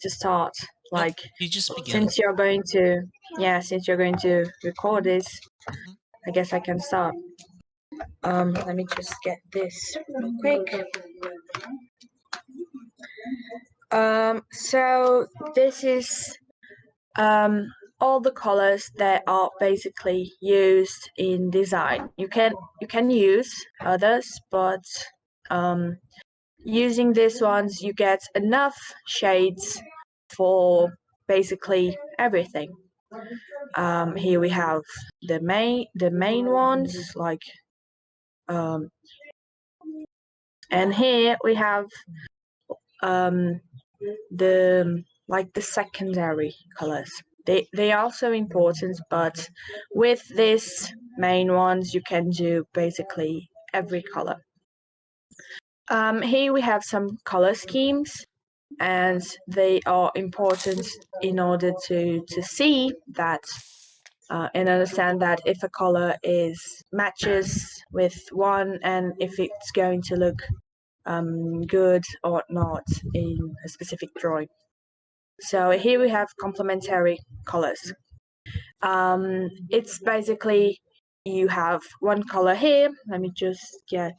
to start. Like, you just begin. since you're going to record this, I guess I can start. Let me just get this real quick. So this is all the colors that are basically used in design. You can use others, but using these ones you get enough shades for basically everything. Here we have the main ones, like and here we have the secondary colors. They are also important, but with these main ones you can do basically every color. Here we have some color schemes, and they are important in order to see that and understand that if a color matches with one, and if it's going to look good or not in a specific drawing. So here we have complementary colors. It's basically you have one color here. Let me just get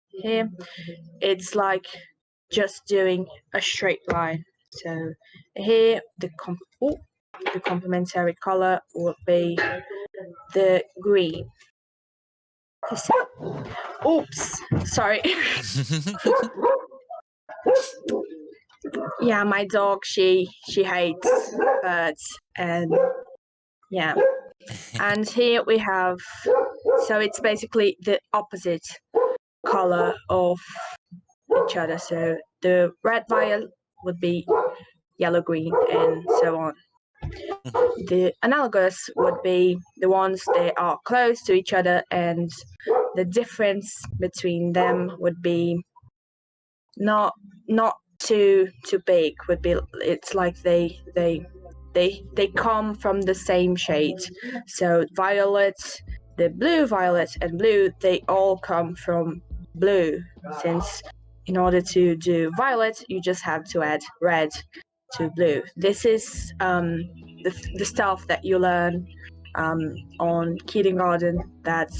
here. It's like just doing a straight line. So here the complementary color would be the green. Oops, sorry. Yeah, my dog, she hates birds, and yeah. And here we have, so it's basically the opposite color of each other. So the red violet would be yellow green, and so on. The analogous would be the ones that are close to each other, and the difference between them would be not too big. Would be, it's like they come from the same shade. So violet, the blue, violet, and blue, they all come from blue, since in order to do violet you just have to add red to blue. This is the stuff that you learn on kindergarten, that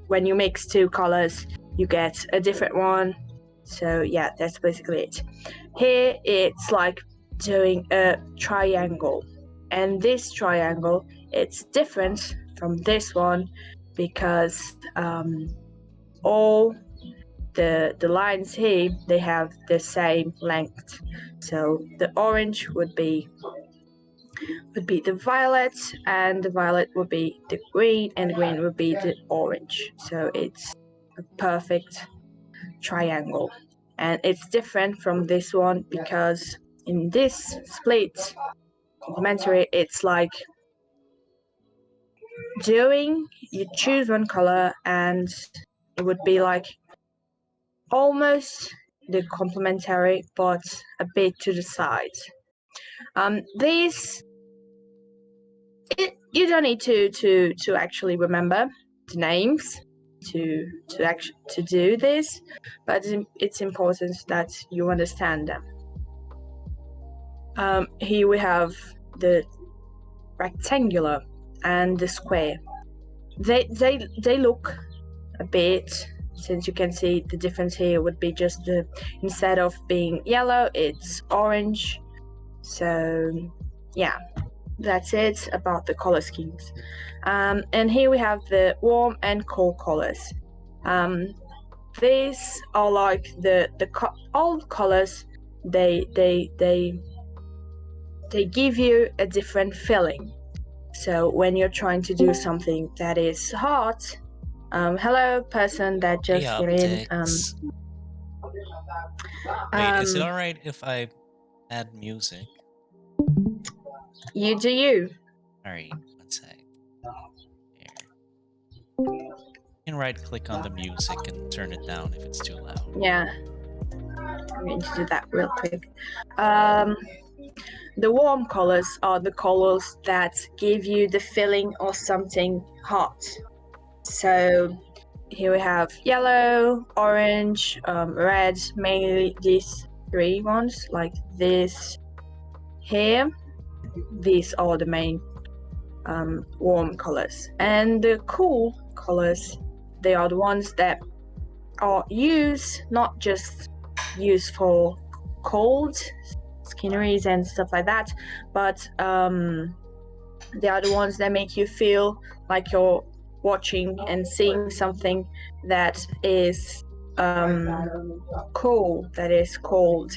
when you mix two colors you get a different one. So yeah, that's basically it. Here it's like doing a triangle, and this triangle, it's different from this one because all the lines here, they have the same length. So the orange would be the violet, and the violet would be the green, and the green would be the orange. So it's a perfect triangle. And it's different from this one because in this split complementary, it's like you choose one color and it would be like almost the complementary, but a bit to the side. You don't need to actually remember the names to do this, but it's important that you understand them. Here we have the rectangular and the square. They look a bit, since you can see the difference here would be just instead of being yellow, it's orange. So yeah, that's it about the color schemes. And here we have the warm and cold colors. These are like all colors. They give you a different feeling. So when you're trying to do something that is hot, hello person that just came in. Wait, is it alright if I add music? You do you. Alright, one sec. You can right click on the music and turn it down if it's too loud. Yeah, I'm going to do that real quick. The warm colors are the colors that give you the feeling of something hot. So here we have yellow, orange, red, mainly these three ones, like this, here, these are the main warm colors, and the cool colors, they are the ones that are not just used for cold skinneries and stuff like that, but they are the ones that make you feel like you're watching and seeing something that is cool, that is cold.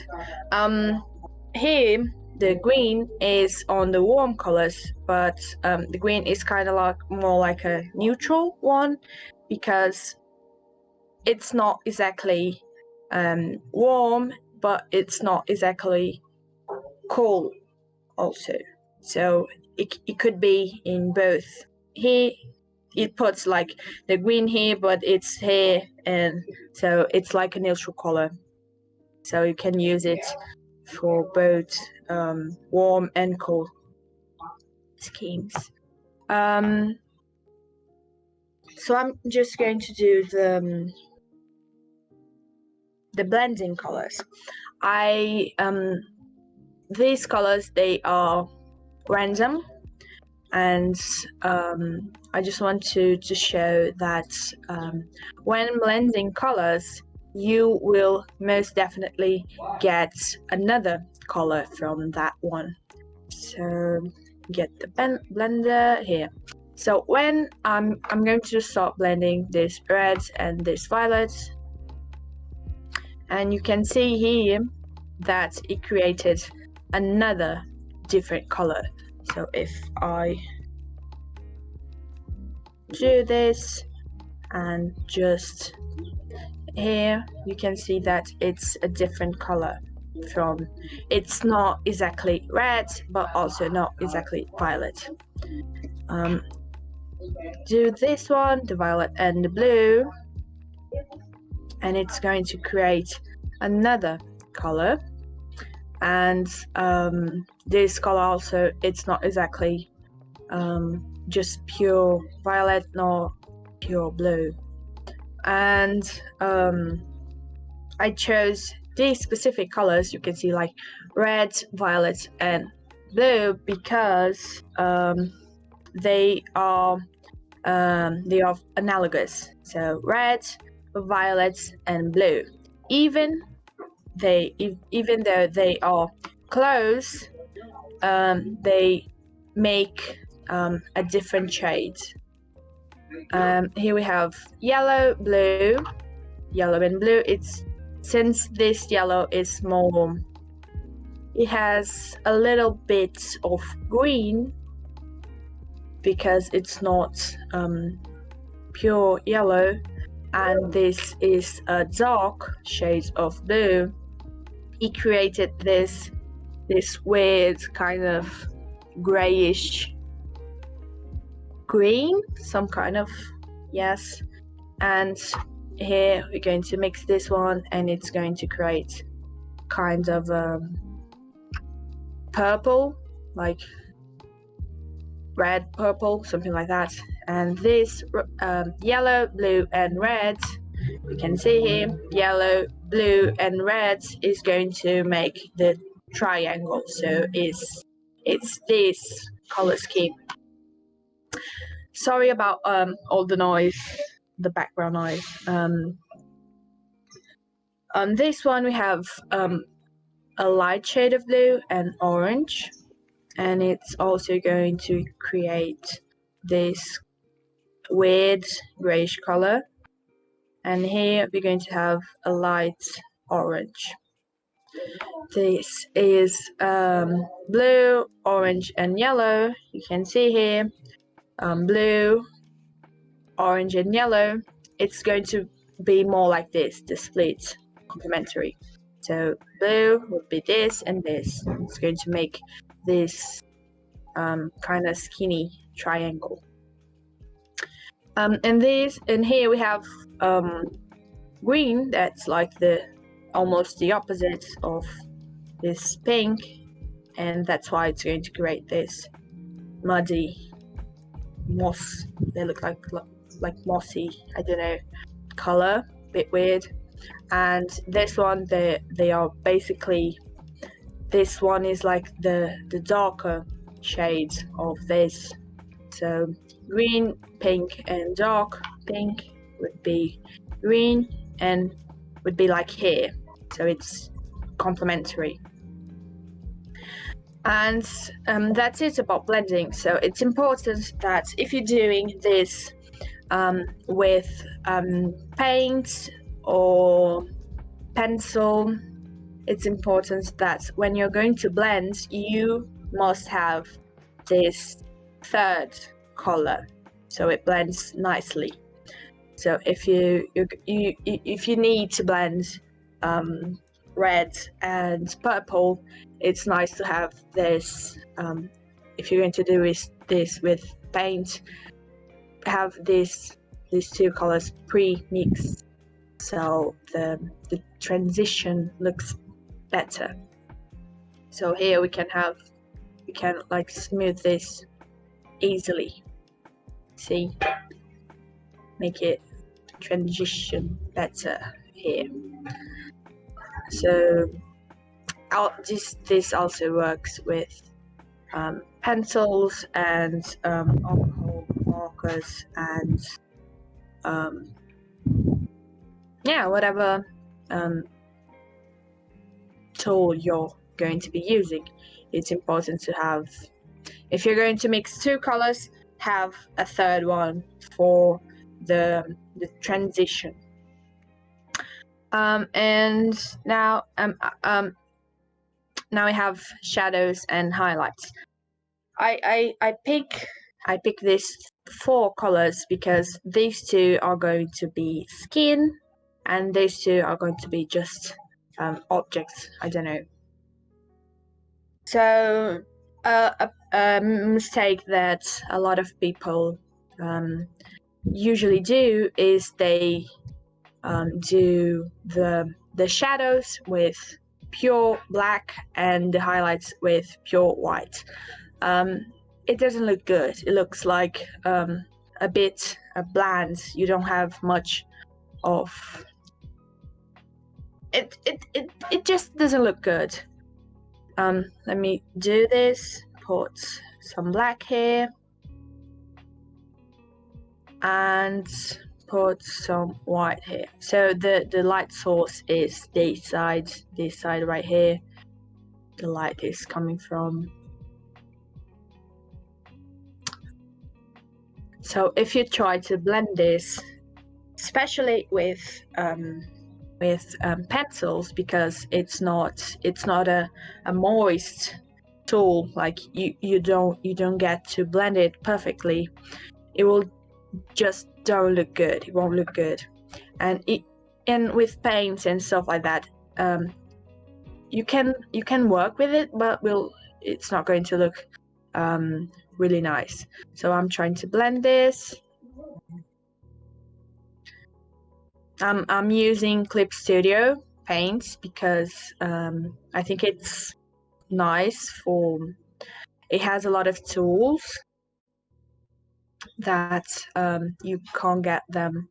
Here the green is on the warm colors, but the green is kind of like more like a neutral one, because it's not exactly warm, but it's not exactly cold also. So it could be in both. Here it puts like the green here, but it's here, and so it's like a neutral color. So you can use it for both warm and cold schemes. So I'm just going to do the blending colors. These colors, they are random, and I just want to show that when blending colors, you will most definitely get another color from that one. So get the blender here. So when I'm going to start blending this red and this violet, and you can see here that it created another different color. So if I do this and just here, you can see that it's a different color. It's not exactly red, but also not exactly violet. Do this one, the violet and the blue, and it's going to create another color. And this color also, it's not exactly just pure violet nor pure blue. And I chose these specific colors, you can see like red, violet and blue, because they are analogous. So red, violet and blue, even though they are close, they make a different shade. Here we have yellow, blue, yellow and blue. Since this yellow is more, it has a little bit of green, because it's not pure yellow, and this is a dark shade of blue. He created this weird kind of grayish green, some kind of, yes. And here we're going to mix this one, and it's going to create kind of purple, like red purple, something like that. And this yellow, blue and red, you can see here, yellow, blue and red is going to make the triangle. So it's this color scheme. Sorry about all the noise, the background noise. On this one we have a light shade of blue and orange, and it's also going to create this weird grayish color. And here we're going to have a light orange. This is blue, orange and yellow. You can see here blue, orange and yellow. It's going to be more like this, the split complementary. So blue would be this and this. It's going to make this kind of skinny triangle. And here we have green, that's like almost the opposite of this pink, and that's why it's going to create this muddy moss. They look like mossy, I don't know, color, bit weird. And this one, they are basically this one is like the darker shade of this. So green, pink, and dark pink would be green and would be like here. So it's complementary. And that's it about blending. So it's important that if you're doing this with paint or pencil, it's important that when you're going to blend, you must have this third color, so it blends nicely. So if you need to blend red and purple, it's nice to have this. If you're going to do this with paint, have these two colors pre-mixed, so the transition looks better. So here we can like smooth this easily. See, make it transition better here. So this also works with pencils and alcohol markers and whatever tool you're going to be using. It's important to have, if you're going to mix two colors, have a third one for the transition. And now now we have shadows and highlights. I pick these 4 colors because these 2 are going to be skin and these 2 are going to be just objects. I don't know. So a mistake that a lot of people usually do is they do the shadows with pure black and the highlights with pure white. It doesn't look good. It looks like a bit bland. You don't have much of it. It just doesn't look good. Let me do this. Put some black here and put some white here. So the light source is this side right here. The light is coming from. So if you try to blend this, especially with pencils, because it's not a moist tool, like you don't get to blend it perfectly, it will just don't look good. It won't look good. And with paints and stuff like that, you can work with it, but it's not going to look really nice. So I'm trying to blend this. I'm using Clip Studio paints because I think it's nice for. It has a lot of tools that you can't get them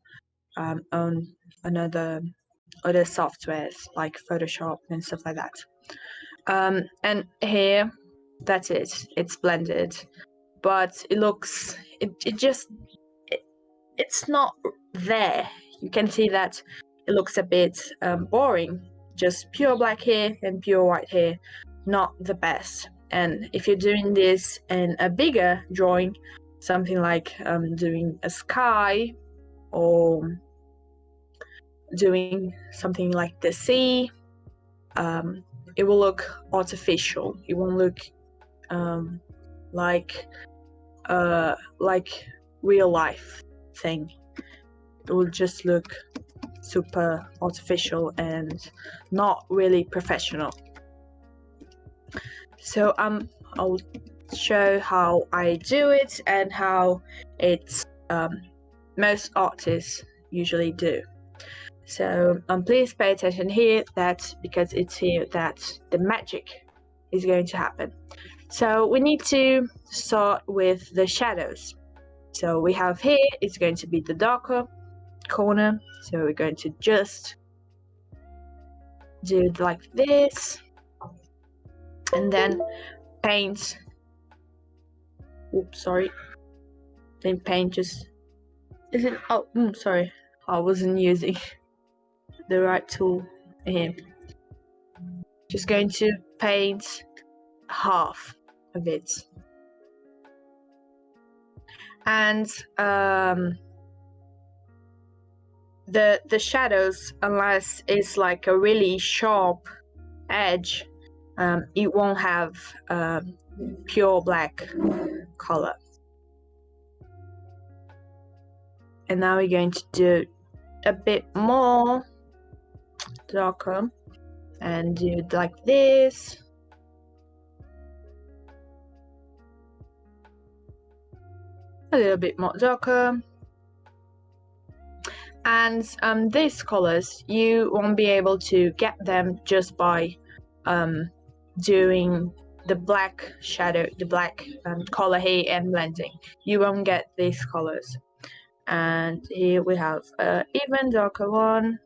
on other softwares like Photoshop and stuff like that. And here, that's it. It's blended, but it looks. It's not there. You can see that it looks a bit boring. Just pure black here and pure white here, not the best. And if you're doing this in a bigger drawing, something like doing a sky or doing something like the sea, it will look artificial. It won't look like real life thing. It will just look super artificial and not really professional. So I'll show how I do it and how it's most artists usually do. So please pay attention here, because it's here that the magic is going to happen. So we need to start with the shadows. So we have here, it's going to be the darker corner. So we're going to just do it like this. and then paint. Oops, sorry. Then paint just. Is it? Oh, sorry. I wasn't using the right tool here. Just going to paint half of it. And the shadows, unless it's like a really sharp edge, it won't have pure black color. And now we're going to do a bit more darker and do it like this. A little bit more darker. And these colors, you won't be able to get them just by doing the black shadow, the black color here and blending. You won't get these colors. And here we have an even darker one.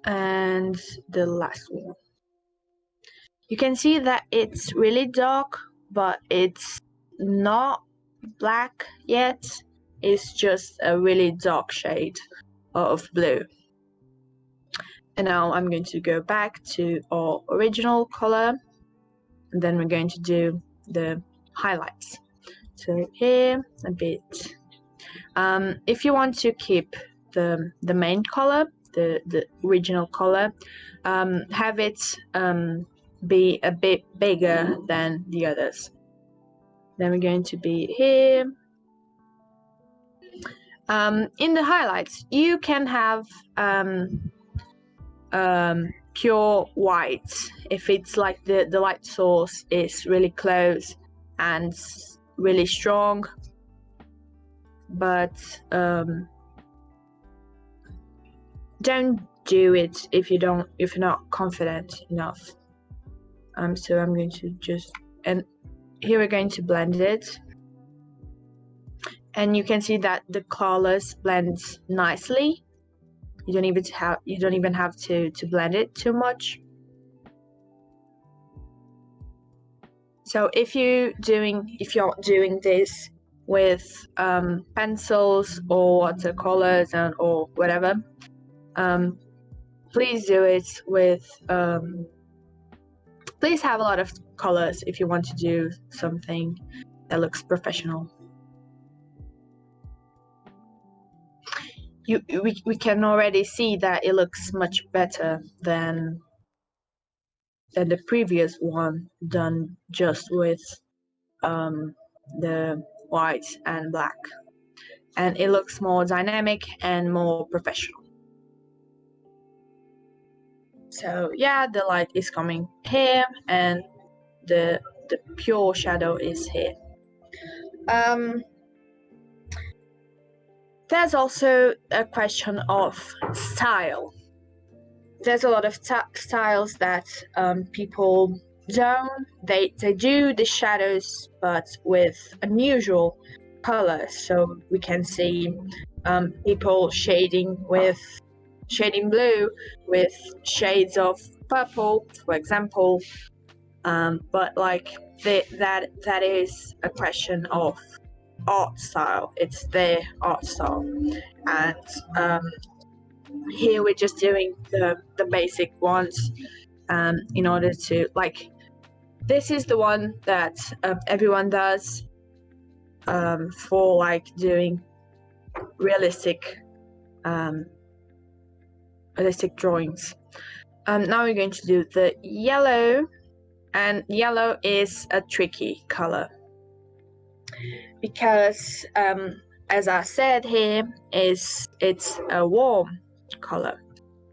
And the last one. You can see that it's really dark, but it's not black yet. It's just a really dark shade of blue. And now I'm going to go back to our original color, and then we're going to do the highlights. So here a bit. If you want to keep the main color, the original color, have it be a bit bigger than the others. Then we're going to be here. In the highlights, you can have pure white if it's like the light source is really close and really strong, but don't do it if you're not confident enough. So I'm going to just, and here we're going to blend it, and you can see that the colors blend nicely. You don't even have to blend it too much. So if you're doing this with pencils or watercolors or whatever, please do it with please have a lot of colors if you want to do something that looks professional. We can already see that it looks much better than the previous one done just with the white and black, and it looks more dynamic and more professional. So yeah, the light is coming here and the pure shadow is here. There's also a question of style. There's a lot of styles that people don't. They do the shadows, but with unusual colors. So we can see people shading blue with shades of purple, for example. But like that is a question of art style. It's their art style, and here we're just doing the basic ones in order to, like, this is the one that everyone does for like doing realistic drawings. Now we're going to do the yellow, and yellow is a tricky color because as I said here, it's a warm color.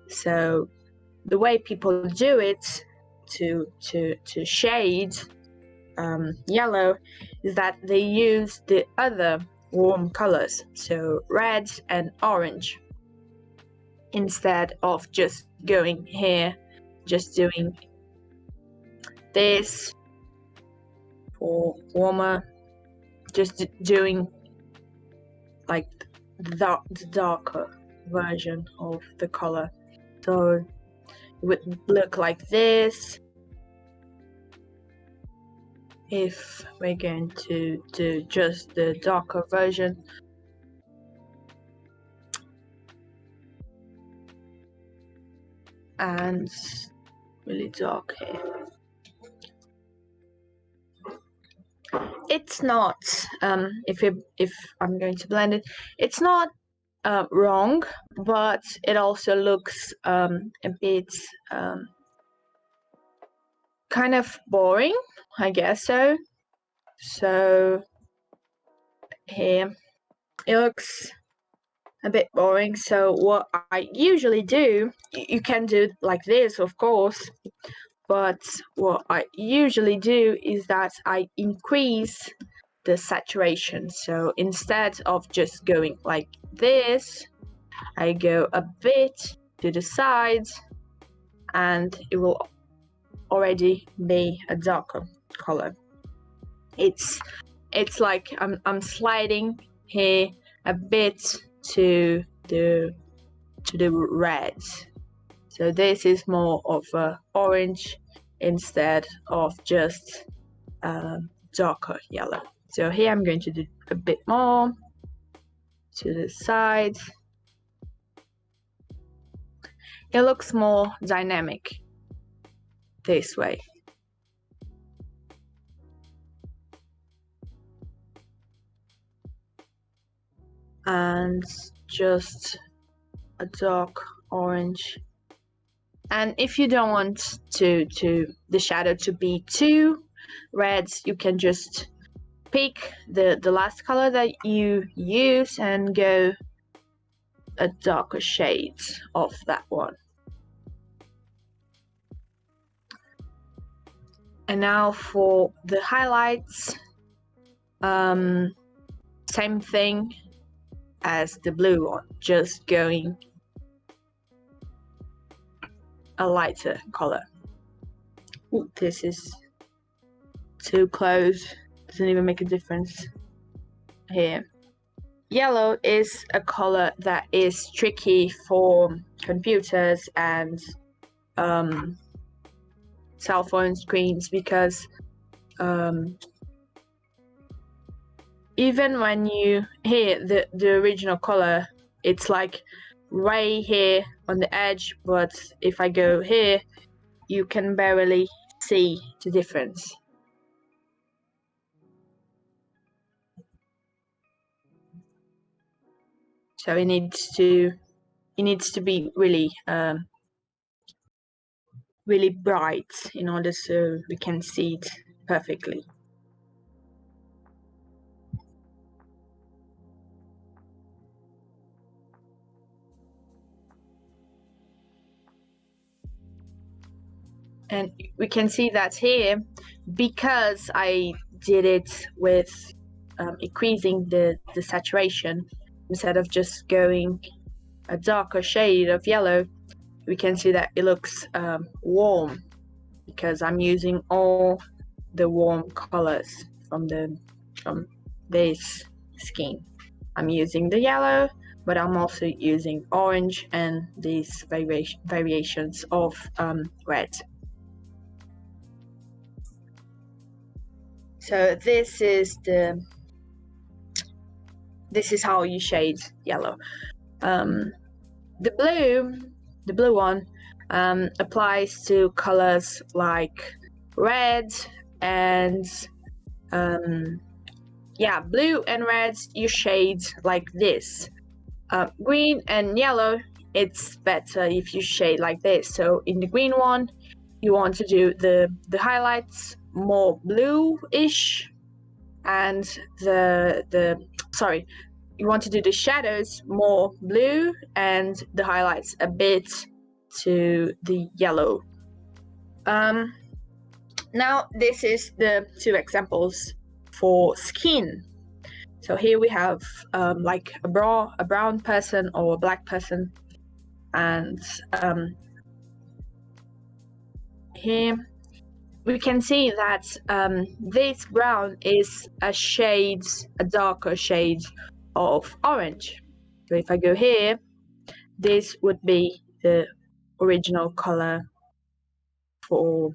So the way people do it to shade yellow is that they use the other warm colors, so red and orange, instead of just going here, just doing this for warmer, just doing like the darker version of the color. So it would look like this if we're going to do just the darker version. And really dark here. It's not, if I'm going to blend it, it's not wrong, but it also looks a bit kind of boring, I guess so. So here it looks a bit boring. So what I usually do, you can do like this, of course, but what I usually do is that I increase the saturation. So instead of just going like this, I go a bit to the sides, and it will already be a darker color. It's like I'm sliding here a bit to the red. So this is more of a orange instead of just darker yellow. So here I'm going to do a bit more to the side. It looks more dynamic this way. And just a dark orange. And if you don't want the shadow to be too red, you can just pick the last color that you use and go a darker shade of that one. And now for the highlights, same thing as the blue one, just going a lighter color. Ooh, this is too close, doesn't even make a difference here. Yellow is a color that is tricky for computers and cell phone screens, because even when you hear the original color, it's like right here on the edge, but if I go here, you can barely see the difference. So it needs to be really really bright in order so we can see it perfectly. And we can see that here, because I did it with increasing the saturation instead of just going a darker shade of yellow, we can see that it looks warm, because I'm using all the warm colors from this scheme. I'm using the yellow, but I'm also using orange and these variations of red. So this is how you shade yellow. The blue one applies to colors like red and blue and red you shade like this. Green and yellow, it's better if you shade like this. So in the green one, you want to do the highlights more bluish, and you want to do the shadows more blue and the highlights a bit to the yellow. Now this is the two examples for skin. So here we have like a brown person or a black person, and here we can see that this brown is a darker shade of orange. So if I go here, this would be the original color for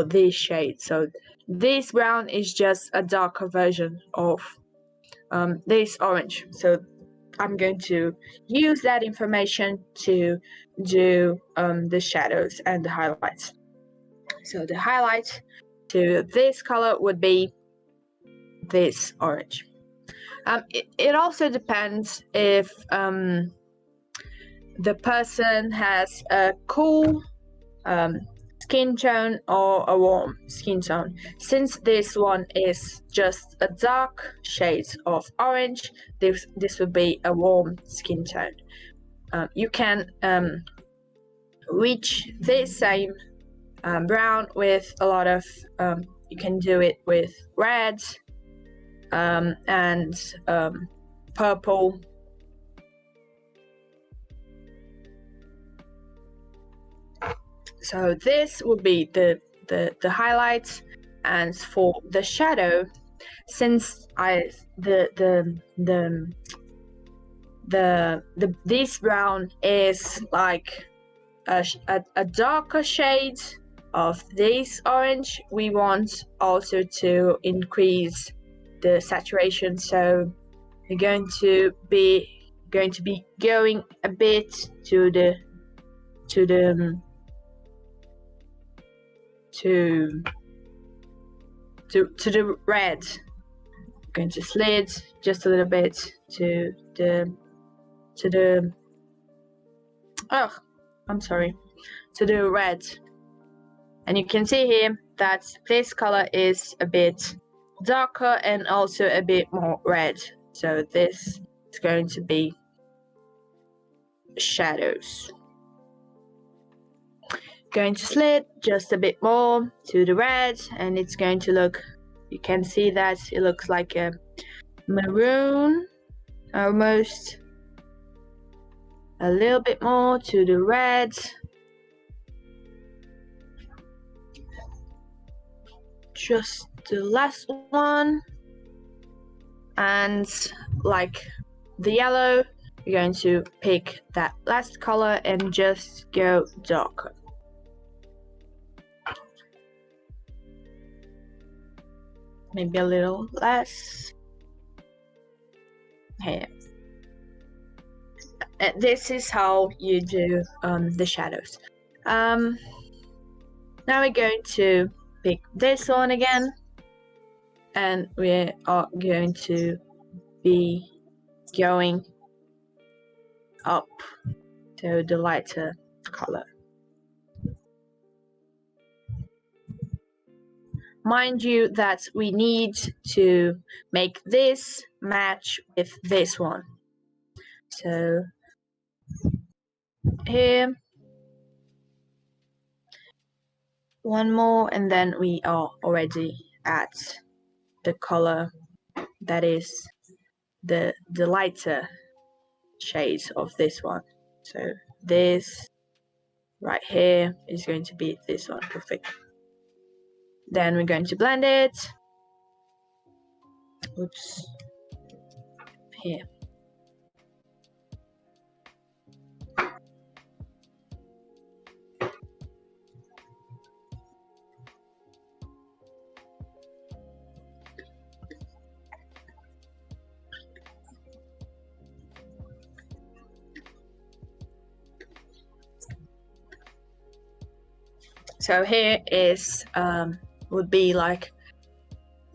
this shade. So this brown is just a darker version of this orange. So I'm going to use that information to do the shadows and the highlights. So the highlight to this color would be this orange. It also depends if the person has a cool skin tone or a warm skin tone. Since this one is just a dark shade of orange, this would be a warm skin tone. You can reach this same brown with a lot of, you can do it with red and purple. So this would be the highlights, and for the shadow, since this brown is like a darker shade of this orange, we want also to increase the saturation. So we're going to be going a bit to the red. I'm going to slide just a little bit to the to the red. And you can see here that this color is a bit darker and also a bit more red. So this is going to be shadows. Going to slide just a bit more to the red, and it's going to look, you can see that it looks like a maroon almost. A little bit more to the red. Just the last one. And like the yellow, you're going to pick that last color and just go darker. Maybe a little less. Here. This is how you do the shadows. Now we're going to pick this one again, and we are going to be going up to the lighter color. Mind you that we need to make this match with this one. So here, one more, and then we are already at the color that is the lighter shades of this one. So this right here is going to be this one. Perfect. Then we're going to blend it. Oops. Here. So here is would be like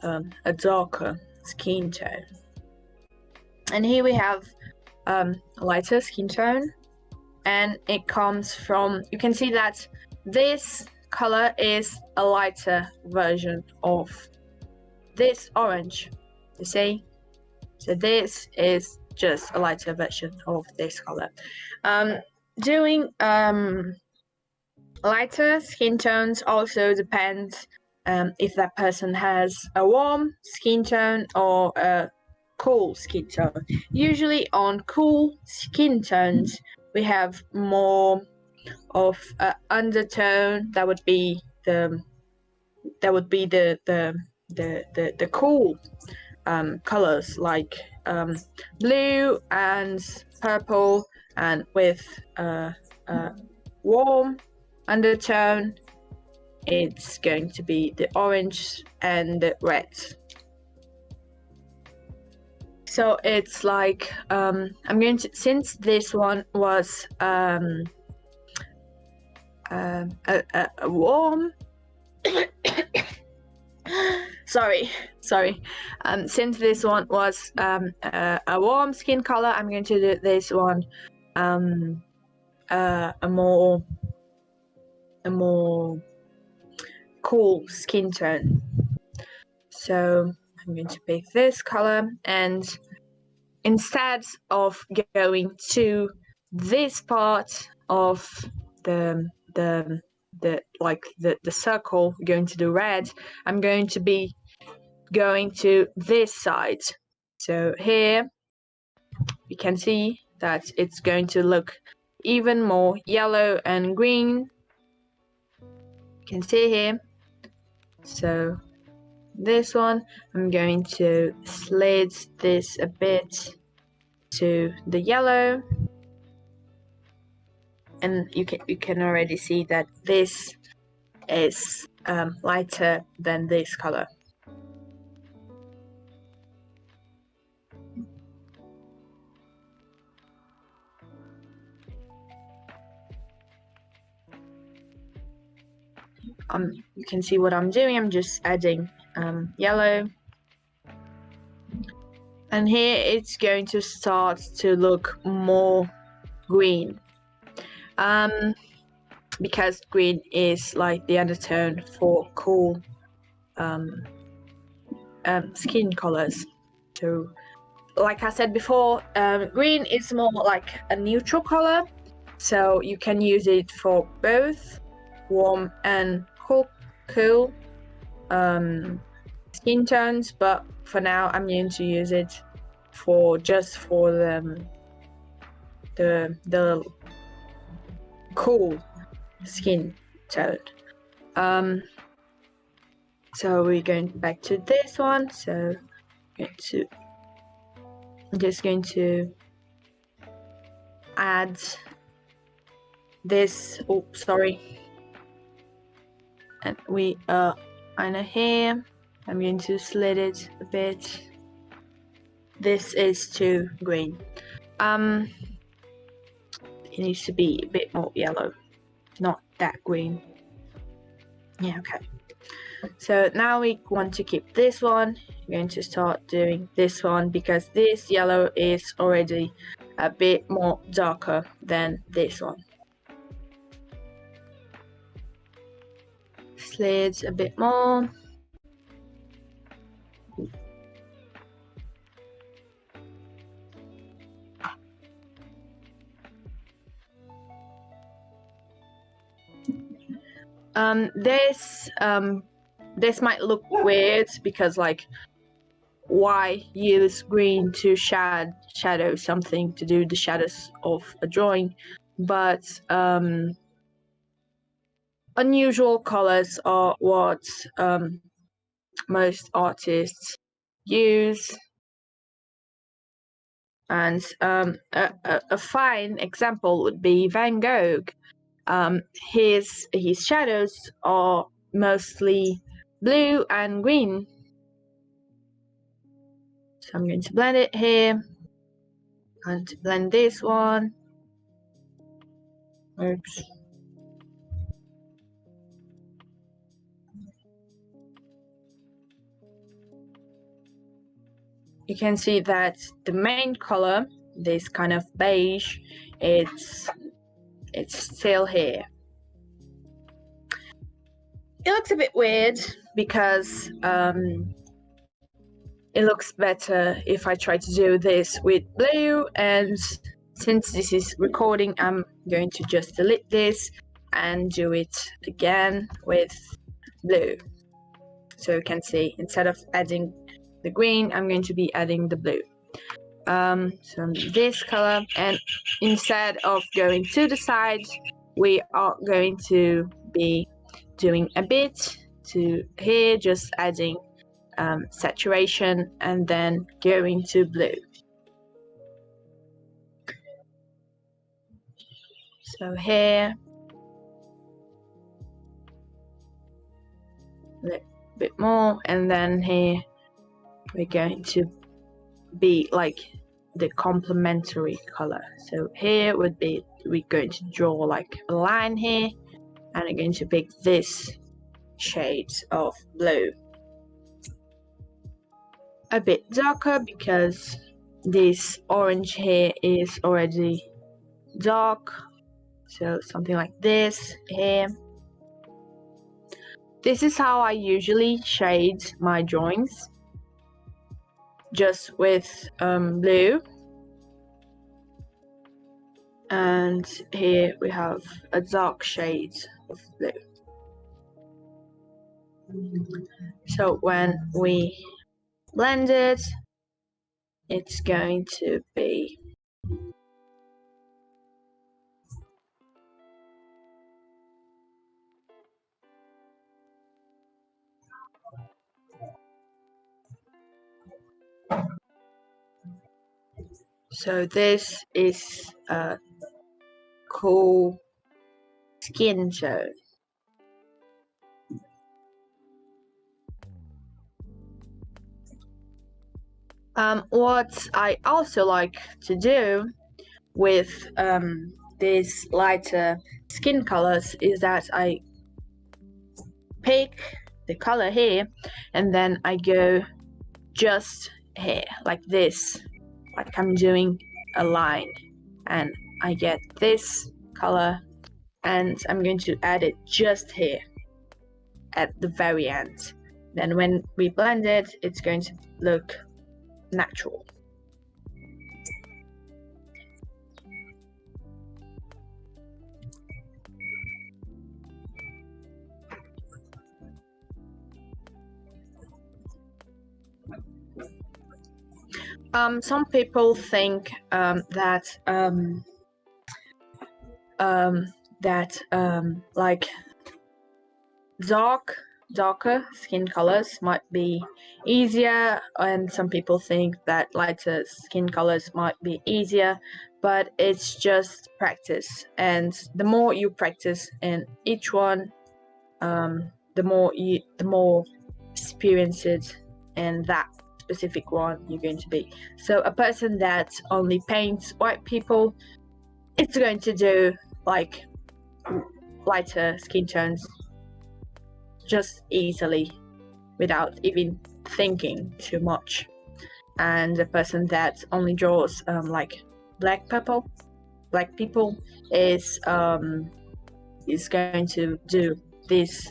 a darker skin tone, and here we have a lighter skin tone, and it comes from, you can see that this color is a lighter version of this orange, you see. So this is just a lighter version of this color. Doing lighter skin tones also depends if that person has a warm skin tone or a cool skin tone. Usually on cool skin tones we have more of an undertone that would be the cool colors like blue and purple, and with warm undertone, it's going to be the orange and the red. So it's like I'm going to, since this one was a warm sorry since this one was a warm skin color, I'm going to do this one a more cool skin tone. So I'm going to pick this color, and instead of going to this part of the circle, going to the red, I'm going to be going to this side. So here you can see that it's going to look even more yellow and green. You can see here. So this one, I'm going to slide this a bit to the yellow, and you can already see that this is lighter than this color. You can see what I'm doing. I'm just adding yellow, and here it's going to start to look more green, because green is like the undertone for cool skin colors. So like I said before, green is more like a neutral color, so you can use it for both warm and cool skin tones, but for now I'm going to use it for the cool skin tone. So we're going back to this one. So I'm just going to add this. Oh, sorry. And we are under here. I'm going to slit it a bit. This is too green. It needs to be a bit more yellow, not that green. Yeah, okay. So now we want to keep this one. I'm going to start doing this one because this yellow is already a bit more darker than this one. Slits a bit more. This might look weird because, like, why use green to shadow something, to do the shadows of a drawing? But unusual colors are what most artists use. And a fine example would be Van Gogh. His shadows are mostly blue and green. So I'm going to blend it here. I'm going to blend this one. Oops. You can see that the main color, this kind of beige, it's still here. It looks a bit weird because it looks better if I try to do this with blue, and since this is recording, I'm going to just delete this and do it again with blue. So you can see, instead of adding the green, I'm going to be adding the blue. So this color, and instead of going to the sides, we are going to be doing a bit to here, just adding saturation and then going to blue. So here a bit more, and then here we're going to be like the complementary color. So here would be, we're going to draw like a line here, and we're going to pick this shade of blue. A bit darker because this orange here is already dark, so something like this here. This is how I usually shade my drawings, just with blue. And here we have a dark shade of blue. So when we blend it, it's going to be so this is a cool skin tone. What I also like to do with these lighter skin colors is that I pick the color here and then I go just here like this, like I'm doing a line, and I get this color and I'm going to add it just here at the very end. Then when we blend it, it's going to look natural. Some people think that like darker skin colors might be easier, and some people think that lighter skin colors might be easier, but it's just practice, and the more you practice in each one, the more experienced in that specific one you're going to be. So a person that only paints white people, it's going to do like lighter skin tones just easily without even thinking too much. And a person that only draws like black people is going to do this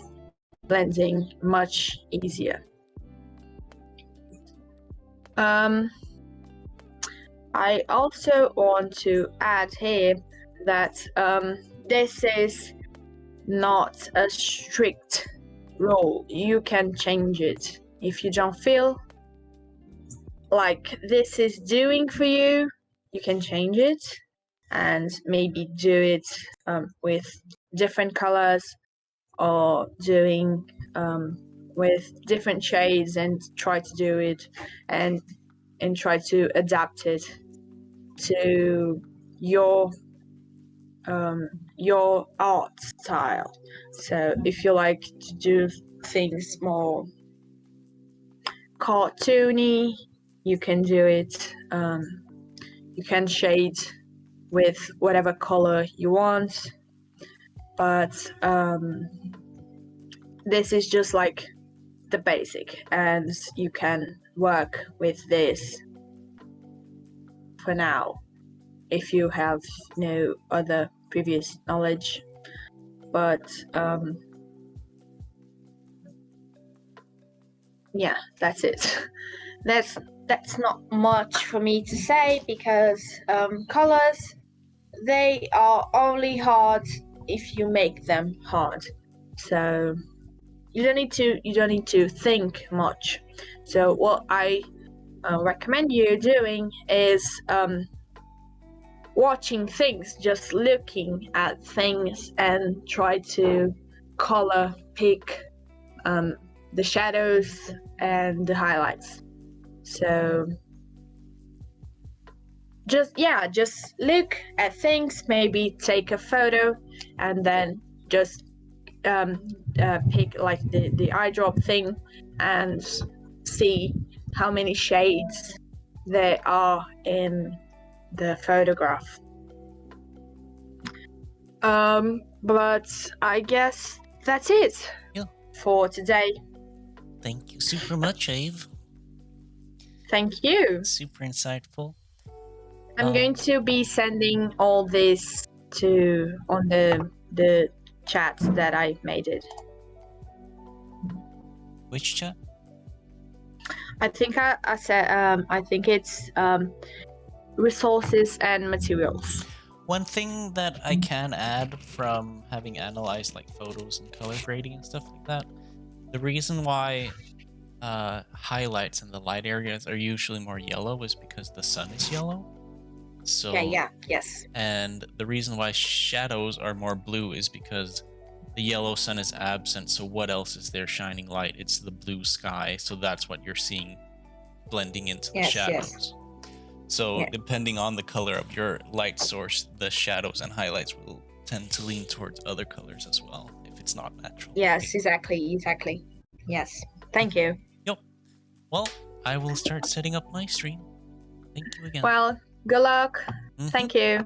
blending much easier. I also want to add here that this is not a strict rule. You can change it. If you don't feel like this is doing for you, you can change it and maybe do it with different colors, or doing with different shades, and try to do it and try to adapt it to your art style. So if you like to do things more cartoony, you can do it. You can shade with whatever color you want, but this is just like the basic, and you can work with this for now if you have no other previous knowledge. But yeah, that's it. That's not much for me to say, because colors, they are only hard if you make them hard. So you don't need to think much. So what I recommend you doing is watching things, just looking at things, and try to color pick the shadows and the highlights. So just look at things, maybe take a photo, and then just pick like the eyedrop thing and see how many shades there are in the photograph. But I guess that's it for today. Thank you super much, Ave. Thank you. Super insightful. I'm going to be sending all this on the chat that I made it. Which chat? I think I said I think it's resources and materials. One thing that I can add from having analyzed like photos and color grading and stuff like that, the reason why highlights in the light areas are usually more yellow is because the sun is yellow. So yes. And the reason why shadows are more blue is because the yellow sun is absent. So what else is there shining light? It's the blue sky. So that's what you're seeing blending into the shadows. Yes. So depending on the color of your light source, the shadows and highlights will tend to lean towards other colors as well if it's not natural. Yes, exactly. Yes. Thank you. Yep. Well, I will start setting up my stream. Thank you again. Well, good luck. Thank you.